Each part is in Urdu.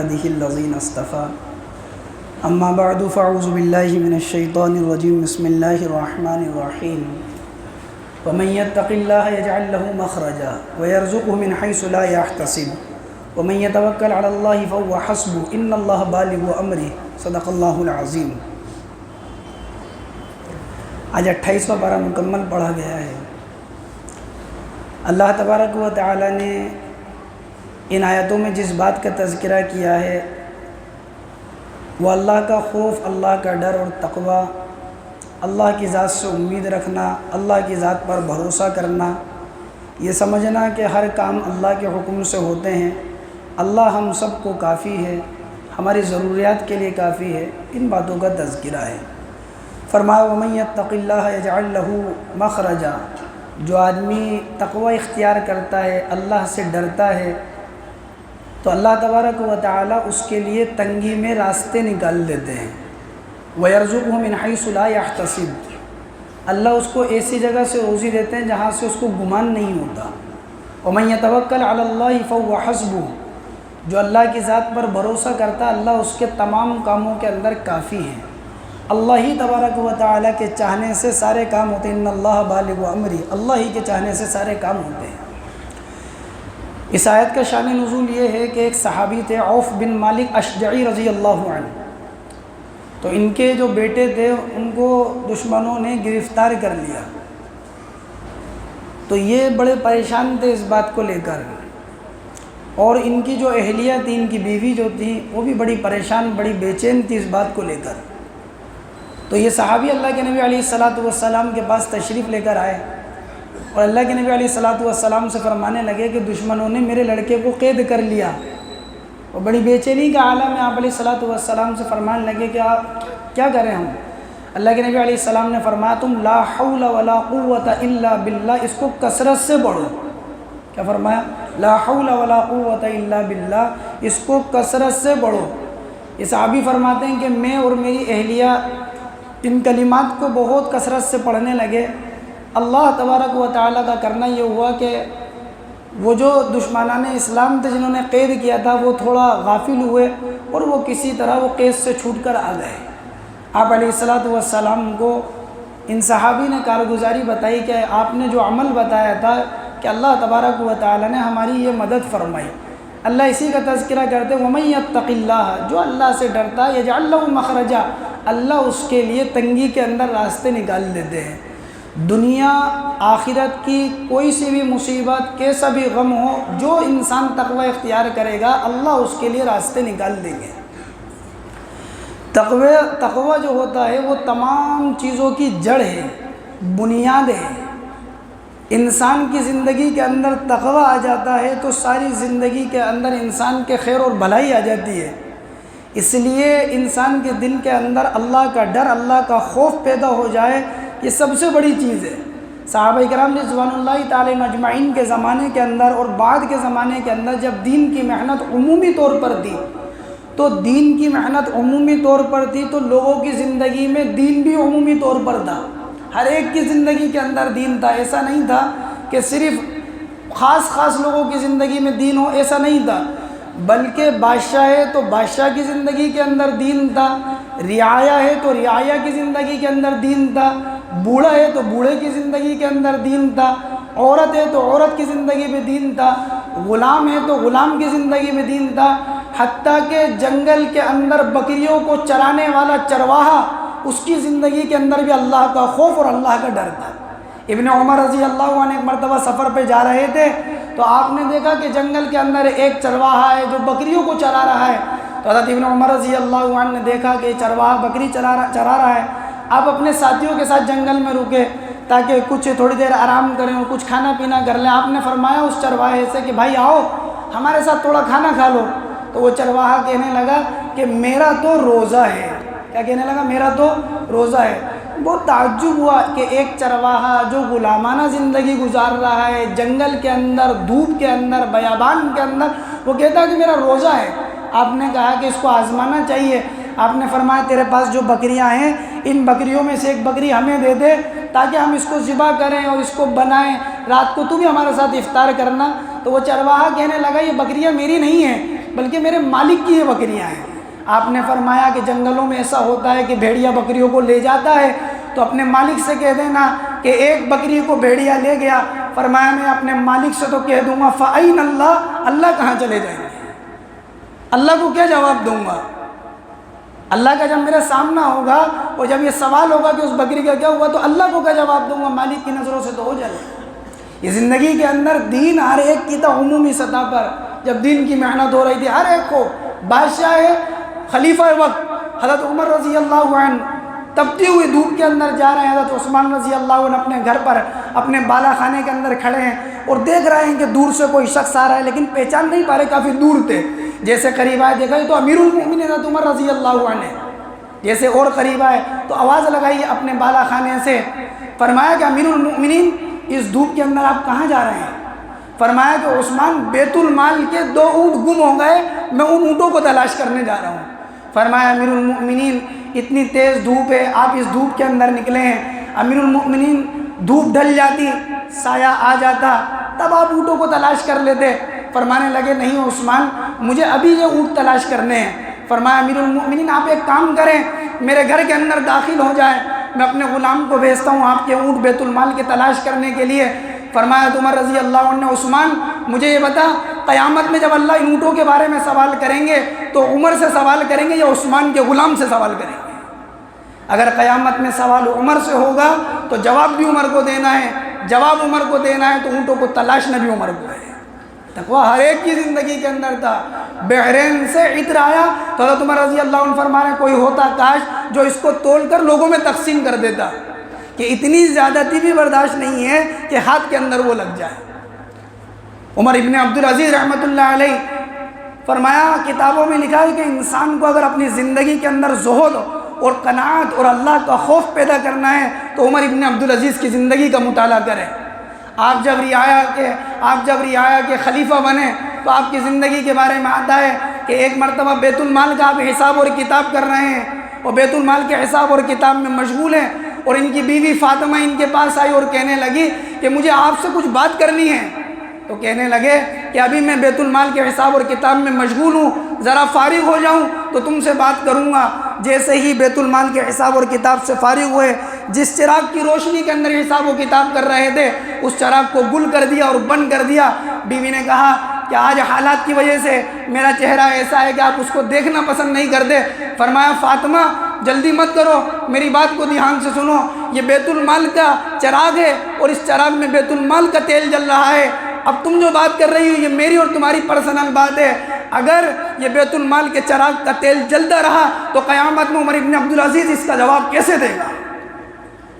عباده الذين اصطفى اما بعد فاعوذ بالله من الشيطان الرجيم بسم الله الرحمن الرحيم ومن يتق الله يجعل له مخرجا ويرزقه من حيث لا يحتسب ومن يتوكل على الله فهو حسبه ان الله بالغ امره صدق اللہ العظیم۔ آج 28واں پارہ مکمل پڑھا گیا ہے۔ اللہ تبارک و تعالی نے ان آیتوں میں جس بات کا تذکرہ کیا ہے وہ اللہ کا خوف، اللہ کا ڈر اور تقوی، اللہ کی ذات سے امید رکھنا، اللہ کی ذات پر بھروسہ کرنا، یہ سمجھنا کہ ہر کام اللہ کے حکم سے ہوتے ہیں، اللہ ہم سب کو کافی ہے، ہماری ضروریات کے لیے کافی ہے، ان باتوں کا تذکرہ ہے۔ فرمایا وَمَن يَتَّقِ اللَّهَ يَجْعَل لَّهُ مَخْرَجًا، جو آدمی تقوی اختیار کرتا ہے، اللہ سے ڈرتا ہے، تو اللہ تبارک و تعالی اس کے لیے تنگی میں راستے نکال دیتے ہیں۔ وَيَرْزُقْهُ مِنْ حَيْثُ لَا يَحْتَسِبُ، اللہ اس کو ایسی جگہ سے روزی دیتے ہیں جہاں سے اس کو گمان نہیں ہوتا۔ وَمَن يَتَوَكَّلْ عَلَى اللَّهِ فَهُوَ حَسْبُهُ، جو اللہ کی ذات پر بھروسہ کرتا ہے اللہ اس کے تمام کاموں کے اندر کافی ہیں۔ اللہ ہی تبارک و تعالی کے چاہنے سے سارے کام ہوتے ہیں، ان اللہ بالغ امری، اللہ ہی کے چاہنے سے سارے کام ہوتے ہیں۔ اس آیت کا شان نزول یہ ہے کہ ایک صحابی تھے عوف بن مالک اشجعی رضی اللہ عنہ، تو ان کے جو بیٹے تھے ان کو دشمنوں نے گرفتار کر لیا، تو یہ بڑے پریشان تھے اس بات کو لے کر، اور ان کی جو اہلیہ تھی، ان کی بیوی جو تھی وہ بھی بڑی پریشان، بڑی بے چین تھی اس بات کو لے کر۔ تو یہ صحابی اللہ کے نبی علیہ السلام کے پاس تشریف لے کر آئے اور اللہ کے نبی علیہ السلام سے فرمانے لگے کہ دشمنوں نے میرے لڑکے کو قید کر لیا، اور بڑی بے چینی کا عالم میں آپ علیہ السلام سے فرمانے لگے کہ آپ کیا کریں ہم؟ اللہ کے نبی علیہ السلام نے فرمایا تم لا حول ولا قوت الا باللہ، اس کو کثرت سے پڑھو۔ کیا فرمایا؟ لا حول ولا قوت الا باللہ، اس کو کثرت سے پڑھو۔ یہ صحابی فرماتے ہیں کہ میں اور میری اہلیہ ان کلمات کو بہت کثرت سے پڑھنے لگے۔ اللہ تبارک و تعالیٰ کا کرنا یہ ہوا کہ وہ جو دشمنان اسلام تھے جنہوں نے قید کیا تھا وہ تھوڑا غافل ہوئے اور وہ کسی طرح وہ قید سے چھوٹ کر آ گئے۔ آپ علیہ السلام کو ان صحابی نے کارگزاری بتائی کہ آپ نے جو عمل بتایا تھا کہ اللہ تبارک و تعالیٰ نے ہماری یہ مدد فرمائی۔ اللہ اسی کا تذکرہ کرتے وَمَن يَتَّقِ اللَّهَ، جو اللہ سے ڈرتا ہے يَجْعَل لَّهُ مَخْرَجًا، اللہ اس کے لیے تنگی کے اندر راستے نکال دیتے ہیں۔ دنیا آخرت کی کوئی سی بھی مصیبت، کیسا بھی غم ہو، جو انسان تقوی اختیار کرے گا اللہ اس کے لیے راستے نکال دیں گے۔ تقوی جو ہوتا ہے وہ تمام چیزوں کی جڑ ہے، بنیاد ہے۔ انسان کی زندگی کے اندر تقوی آ جاتا ہے تو ساری زندگی کے اندر انسان کے خیر اور بھلائی آ جاتی ہے۔ اس لیے انسان کے دل کے اندر اللہ کا ڈر، اللہ کا خوف پیدا ہو جائے، یہ سب سے بڑی چیز ہے۔ صحابہ کرام رضوان اللہ تعالی اجمعین کے زمانے کے اندر اور بعد کے زمانے کے اندر جب دین کی محنت عمومی طور پر تھی، تو دین کی محنت عمومی طور پر تھی تو لوگوں کی زندگی میں دین بھی عمومی طور پر تھا، ہر ایک کی زندگی کے اندر دین تھا۔ ایسا نہیں تھا کہ صرف خاص لوگوں کی زندگی میں دین ہو، ایسا نہیں تھا، بلکہ بادشاہ ہے تو بادشاہ کی زندگی کے اندر دین تھا، رعایا ہے تو رعایا کی زندگی کے اندر دین تھا، بوڑھا ہے تو بوڑھے کی زندگی کے اندر دین تھا، عورت ہے تو عورت کی زندگی میں دین تھا، غلام ہے تو غلام کی زندگی میں دین تھا، حتیٰ کہ جنگل کے اندر بکریوں کو چرانے والا چرواہا اس کی زندگی کے اندر بھی اللہ کا خوف اور اللہ کا ڈر تھا۔ ابن عمر رضی اللہ عنہ ایک مرتبہ سفر پہ جا رہے تھے تو آپ نے دیکھا کہ جنگل کے اندر ایک چرواہا ہے جو بکریوں کو چرا رہا ہے، تو حضرت ابن عمر رضی اللہ عنہ نے دیکھا کہ چرواہا بکری چرا رہا ہے۔ آپ اپنے ساتھیوں کے ساتھ جنگل میں رکے تاکہ کچھ تھوڑی دیر آرام کریں اور کچھ کھانا پینا کر لیں۔ آپ نے فرمایا اس چرواہے سے کہ بھائی آؤ ہمارے ساتھ تھوڑا کھانا کھا لو، تو وہ چرواہا کہنے لگا کہ میرا تو روزہ ہے۔ کیا کہنے لگا؟ میرا تو روزہ ہے۔ بہت تعجب ہوا کہ ایک چرواہا جو غلامانہ زندگی گزار رہا ہے جنگل کے اندر، دھوپ کے اندر، بیابان کے اندر، وہ کہتا ہے کہ میرا روزہ ہے۔ آپ نے کہا کہ اس کو آزمانا چاہیے۔ آپ نے فرمایا تیرے پاس جو بکریاں ہیں ان بکریوں میں سے ایک بکری ہمیں دے دے تاکہ ہم اس کو ذبح کریں اور اس کو بنائیں، رات کو تو بھی ہمارے ساتھ افطار کرنا۔ تو وہ چرواہا کہنے لگا یہ بکریاں میری نہیں ہیں، بلکہ میرے مالک کی یہ بکریاں ہیں۔ آپ نے فرمایا کہ جنگلوں میں ایسا ہوتا ہے کہ بھیڑیا بکریوں کو لے جاتا ہے، تو اپنے مالک سے کہہ دینا کہ ایک بکری کو بھیڑیا لے گیا۔ فرمایا میں اپنے مالک سے تو کہہ دوں گا فَأَيْنَ اللَّهُ، اللہ کہاں چلے جائیں گے؟ اللہ کو کیا جواب دوں گا؟ اللہ کا جب میرے سامنا ہوگا اور جب یہ سوال ہوگا کہ اس بکری کا کیا ہوا، تو اللہ کو کیا جواب دوں گا؟ مالک کی نظروں سے تو ہو جائے۔ یہ زندگی کے اندر دین ہر ایک کی تھا عمومی سطح پر، جب دین کی محنت ہو رہی تھی ہر ایک کو، بادشاہ خلیفہ وقت حضرت عمر رضی اللہ عنہ تپتی ہوئی دھوپ کے اندر جا رہے ہیں، حضرت عثمان رضی اللہ عنہ اپنے گھر پر اپنے بالا خانے کے اندر کھڑے ہیں اور دیکھ رہے ہیں کہ دور سے کوئی شخص آ رہا ہے، لیکن پہچان نہیں پا رہے، کافی دور تھے۔ جیسے قریب آئے دیکھا تو امیر المؤمنین حضرت عمر رضی اللہ عنہ، جیسے اور قریب آئے تو آواز لگائی اپنے بالا خانے سے، فرمایا کہ امیر المؤمنین اس دھوپ کے اندر آپ کہاں جا رہے ہیں؟ فرمایا کہ عثمان بیت المال کے 2 اونٹ گم ہو گئے، میں ان اونٹوں کو تلاش کرنے جا رہا ہوں۔ فرمایا امیر المؤمنین اتنی تیز دھوپ ہے، آپ اس دھوپ کے اندر نکلے ہیں، امیر المؤمنین دھوپ ڈھل جاتی، سایہ آ جاتا، تب آپ اونٹوں کو تلاش کر لیتے۔ فرمانے لگے نہیں عثمان، مجھے ابھی یہ اونٹ تلاش کرنے ہیں۔ فرمایا امیر المؤمنین آپ ایک کام کریں، میرے گھر کے اندر داخل ہو جائیں، میں اپنے غلام کو بھیجتا ہوں آپ کے اونٹ بیت المال کے تلاش کرنے کے لیے۔ فرمایا عمر رضی اللہ عنہ عثمان مجھے یہ بتا، قیامت میں جب اللہ ان اونٹوں کے بارے میں سوال کریں گے تو عمر سے سوال کریں گے یا عثمان کے غلام سے سوال کریں گے؟ اگر قیامت میں سوال عمر سے ہوگا تو جواب بھی عمر کو دینا ہے، جواب عمر کو دینا ہے تو اونٹوں کو تلاشنا بھی عمر کو ہے۔ تقویٰ ہر ایک کی زندگی کے اندر تھا۔ بحرین سے عطر آیا تو حضرت عمر رضی اللہ عنہ فرما رہے ہیں کوئی ہوتا کاش جو اس کو تول کر لوگوں میں تقسیم کر دیتا، کہ اتنی زیادتی بھی برداشت نہیں ہے کہ ہاتھ کے اندر وہ لگ جائے۔ عمر ابن عبدالعزیز رحمۃ اللہ علیہ فرمایا، کتابوں میں لکھا ہے کہ انسان کو اگر اپنی زندگی کے اندر زہد اور قناعت اور اللہ کا خوف پیدا کرنا ہے تو عمر ابن عبدالعزیز کی زندگی کا مطالعہ کریں۔ آپ جب رعایا کے خلیفہ بنے تو آپ کی زندگی کے بارے میں آتا ہے کہ ایک مرتبہ بیت المال کا آپ حساب اور کتاب کر رہے ہیں اور بیت المال کے حساب اور کتاب میں مشغول ہیں، اور ان کی بیوی فاطمہ ان کے پاس آئی اور کہنے لگی کہ مجھے آپ سے کچھ بات کرنی ہے۔ تو کہنے لگے کہ ابھی میں بیت المال کے حساب اور کتاب میں مشغول ہوں، ذرا فارغ ہو جاؤں تو تم سے بات کروں گا۔ جیسے ہی بیت المال کے حساب اور کتاب سے فارغ ہوئے، جس چراغ کی روشنی کے اندر حساب و کتاب کر رہے تھے اس چراغ کو گل کر دیا اور بند کر دیا۔ بیوی نے کہا کہ آج حالات کی وجہ سے میرا چہرہ ایسا ہے کہ آپ اس کو دیکھنا پسند نہیں کرتے۔ فرمایا فاطمہ جلدی مت کرو، میری بات کو دھیان سے سنو، یہ بیت المال کا چراغ ہے اور اس چراغ میں بیت المال کا تیل جل رہا ہے۔ اب تم جو بات کر رہی ہو یہ میری اور تمہاری پرسنل بات ہے، اگر یہ بیت المال کے چراغ کا تیل جلتا رہا تو قیامت میں عمر ابن عبدالعزیز اس کا جواب کیسے دے گا؟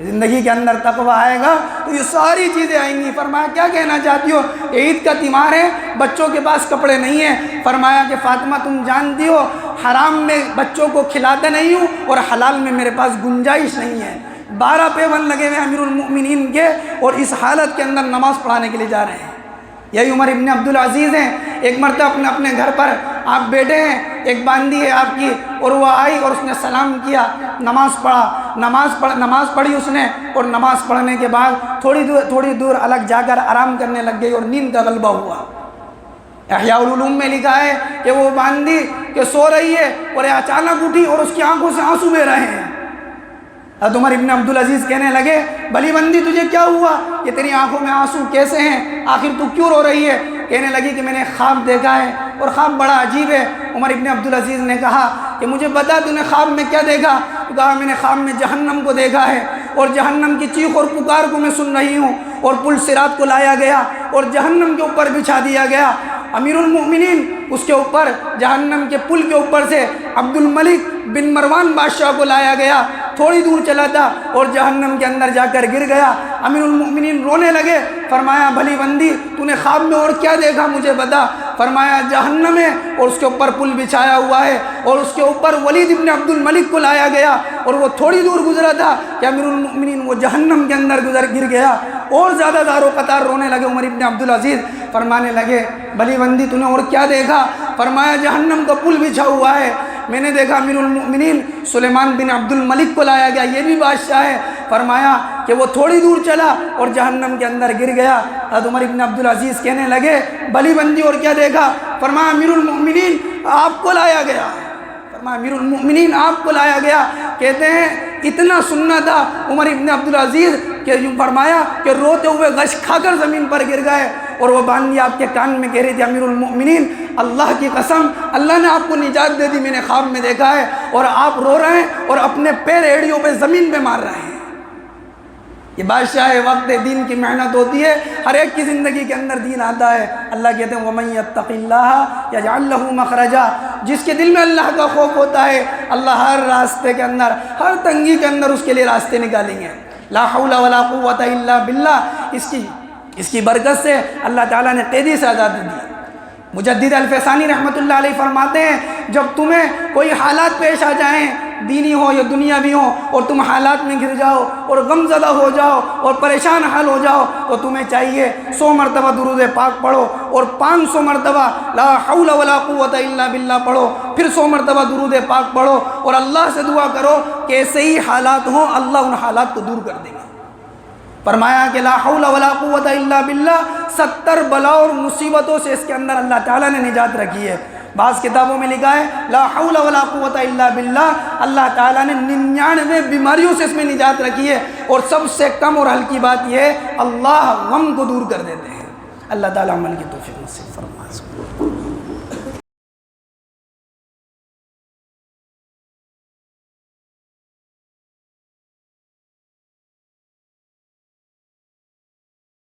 زندگی کے اندر تقویٰ آئے گا تو یہ ساری چیزیں آئیں گی۔ فرمایا کیا کہنا چاہتی ہو؟ عید کا تیوہار ہے، بچوں کے پاس کپڑے نہیں ہیں۔ فرمایا کہ فاطمہ تم جانتی ہو حرام میں بچوں کو کھلاتا نہیں ہوں اور حلال میں میرے پاس گنجائش نہیں ہے۔ 12 پیون لگے ہوئے امیر المؤمنین کے اور اس حالت کے اندر نماز پڑھانے کے لیے جا رہے ہیں۔ یہی عمر ابن عبدالعزیز ہیں۔ ایک مرتبہ اپنے گھر پر آپ بیٹھے ہیں، ایک باندی ہے آپ کی، اور وہ آئی اور اس نے سلام کیا، نماز پڑھی اس نے، اور نماز پڑھنے کے بعد تھوڑی دور الگ جا کر آرام کرنے لگ گئی اور نیند کا غلبہ ہوا۔ احیاء العلوم میں لکھا ہے کہ وہ باندی کہ سو رہی ہے اور اچانک اٹھی اور اس کی آنکھوں سے آنسو بہہ رہے ہیں۔ حضرت عمر ابن عبدالعزیز کہنے لگے بھلی بندی تجھے کیا ہوا، یہ تیری آنکھوں میں آنسو کیسے ہیں، آخر تو کیوں رو رہی ہے؟ کہنے لگی کہ میں نے خواب دیکھا ہے اور خواب بڑا عجیب ہے۔ عمر ابن عبدالعزیز نے کہا کہ مجھے بتا تو نے خواب میں کیا دیکھا؟ تو کہا میں نے خواب میں جہنم کو دیکھا ہے اور جہنم کی چیخ اور پکار کو میں سن رہی ہوں، اور پل صراط کو لایا گیا اور جہنم کے اوپر بچھا دیا گیا۔ امیر المؤمنین اس کے اوپر جہنم کے پل کے اوپر سے عبد الملک بن مروان بادشاہ کو لایا گیا، تھوڑی دور چلا تھا اور جہنم کے اندر جا کر گر گیا۔ امیر المؤمنین رونے لگے۔ فرمایا بھلی بندی تو نے خواب میں اور کیا دیکھا مجھے بتا؟ فرمایا جہنم ہے اور اس کے اوپر پل بچھایا ہوا ہے اور اس کے اوپر ولید ابن عبد الملک کو لایا گیا اور وہ تھوڑی دور گزرا تھا کہ امیر المؤمنین وہ جہنم کے اندر گر گیا، اور زیادہ دار و قطار رونے لگے۔ عمر ابن عبدالعزیز فرمانے لگے بھلی بندی تو نے اور کیا دیکھا؟ فرمایا جہنم کا پل بچھا ہوا ہے، میں نے دیکھا امیر المؤمنین سلیمان بن عبد الملک کو لایا گیا، یہ بھی بادشاہ ہے۔ فرمایا کہ وہ تھوڑی دور چلا اور جہنم کے اندر گر گیا۔ حضرت عمر ابن عبدالعزیز کہنے لگے بھلی بندی اور کیا دیکھا؟ فرمایا امیر المؤمنین آپ کو لایا گیا، فرمایا امیر المؤمنین آپ کو لایا گیا. کہتے ہیں اتنا سننا تھا عمر ابن عبدالعزیز کہ یوں فرمایا کہ روتے ہوئے غش کھا کر زمین پر گر گئے، اور وہ بانوی آپ کے کان میں کہہ رہی تھی امیر المؤمنین اللہ کی قسم اللہ نے آپ کو نجات دے دی، میں نے خواب میں دیکھا ہے، اور آپ رو رہے ہیں اور اپنے پیر ایڑیوں پہ زمین پہ مار رہے ہیں. یہ بادشاہ وقت دین کی محنت ہوتی ہے، ہر ایک کی زندگی کے اندر دین آتا ہے. اللہ کہتے ہیں وَمَن يَتَّقِ اللَّهَ يَجْعَل لَّهُ مَخْرَجًا، جس کے دل میں اللہ کا خوف ہوتا ہے اللہ ہر راستے کے اندر، ہر تنگی کے اندر اس کے لیے راستے نکالیں گے. لا حول ولا قوت الا باللہ. اس کی برکت سے اللہ تعالیٰ نے قیدی سے آزادی دی. مجدد الفسانی رحمۃ اللہ علیہ فرماتے ہیں جب تمہیں کوئی حالات پیش آ جائیں دینی ہو یا دنیاوی ہو اور تم حالات میں گر جاؤ اور غم زدہ ہو جاؤ اور پریشان حال ہو جاؤ تو تمہیں چاہیے 100 مرتبہ درود پاک پڑھو اور 500 مرتبہ لا حول ولا قوت الا باللہ پڑھو، پھر 100 مرتبہ درود پاک پڑھو اور اللہ سے دعا کرو کہ ایسے ہی حالات ہوں اللہ ان حالات کو دور کر دیں گے. فرمایا کہ لا حول ولا قوت الا باللہ 70 بلا اور مصیبتوں سے اس کے اندر اللہ تعالیٰ نے نجات رکھی ہے. بعض کتابوں میں لکھا ہے لا حول ولا قوت الا باللہ اللہ تعالیٰ نے 99 بیماریوں سے اس میں نجات رکھی ہے، اور سب سے کم اور ہلکی بات یہ ہے اللہ غم کو دور کر دیتے ہیں. اللہ تعالیٰ عمل کی توفیق نصیب فرمائے.